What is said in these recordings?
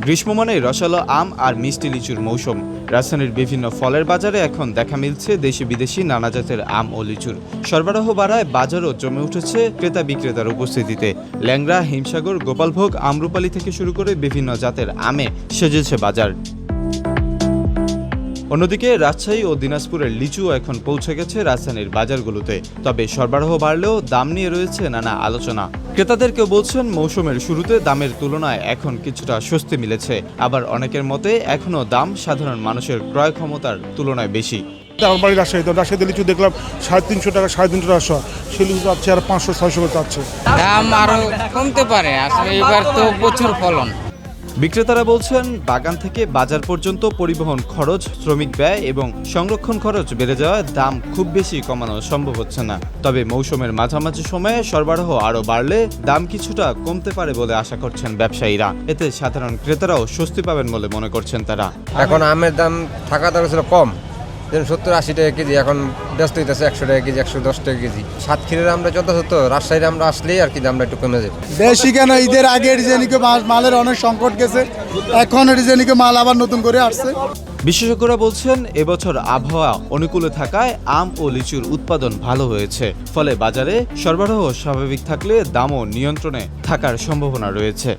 গ্রীষ্ম মানেই রসালো আম আর মিষ্টি লিচুর মৌসুম। রাজধানীর বিভিন্ন ফলের বাজারে এখন দেখা মিলছে দেশি বিদেশি নানা জাতের আম ও লিচুর। সরবরাহ বাড়ায় বাজারও জমে উঠেছে ক্রেতা বিক্রেতার উপস্থিতিতে। ল্যাংড়া, হিমসাগর, গোপালভোগ, আম্রপালি থেকে শুরু করে বিভিন্ন জাতের আমে সেজেছে বাজার। অন্যদিকে রাজশাহী ও দিনাজপুরের লিচুও এখন পৌঁছে গেছে রাজধানীর বাজারগুলোতে। তবে সরবরাহ বাড়লেও দাম নিয়ে রয়েছে নানা আলোচনা। ক্রেতাদের কেউ বলছেন মৌসুমের শুরুতে দামের তুলনায় এখন কিছুটা স্বস্তি মিলেছে, আবার অনেকের মতে এখনও দাম সাধারণ মানুষের ক্রয় ক্ষমতার তুলনায় বেশি। আমার বাড়ি রাজশাহীতে লিচু দেখলাম 350 টাকা, 350 টাকা শো। সে লিচু চাচ্ছে আর 500-600 করে চাচ্ছে। দাম আরো কমতে পারে, আসলে এবার তো প্রচুর ফলন। বিক্রেতারা বলছেন বাগান থেকে বাজার পর্যন্ত পরিবহন খরচ, শ্রমিক ব্যয় এবং সংরক্ষণ খরচ বেড়ে যাওয়ায় দাম খুব বেশি কমানো সম্ভব হচ্ছে না। তবে মৌসুমের মাঝামাঝি সময়ে সরবরাহ আরও বাড়লে দাম কিছুটা কমতে পারে বলে আশা করছেন ব্যবসায়ীরা। এতে সাধারণ ক্রেতারাও স্বস্তি পাবেন বলে মনে করছেন তারা। এখন আমের দাম থাকা দরকার ছিল কম, 70-80 টাকা কেজি, এখন ব্যস্ত হইতেছে 100 টাকা কেজি, 110 টাকা কেজি। সাতক্ষীরার আমরা যথাযথ, রাজশাহীর আমরা আসলেই আর কি দামটা একটু কমে যাবে। বেশি কেন, ঈদের আগে রিজেনিকে মালের অনেক সংকট গেছে, এখন রিজেনিকে মাল আবার নতুন করে আসছে। বিশেষজ্ঞরা বলছেন এবছর আবহাওয়া অনুকূলে থাকায় আম ও লিচুর উৎপাদন ভালো হয়েছে। ফলে বাজারে সরবরাহ স্বাভাবিক থাকলে দামও নিয়ন্ত্রণে থাকার সম্ভাবনা রয়েছে।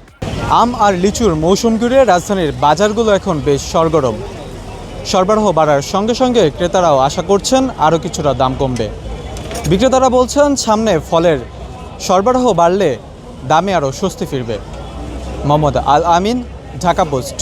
আম আর লিচুর মৌসুম ঘিরে রাজধানীর বাজারগুলো এখন বেশ সরগরম। সরবরাহ বাড়ার সঙ্গে সঙ্গে ক্রেতারাও আশা করছেন আরও কিছুটা দাম কমবে। বিক্রেতারা বলছেন সামনে ফলের সরবরাহ বাড়লে দামে আরও স্বস্তি ফিরবে। মোহাম্মদ আল আমিন, ঢাকা পোস্ট।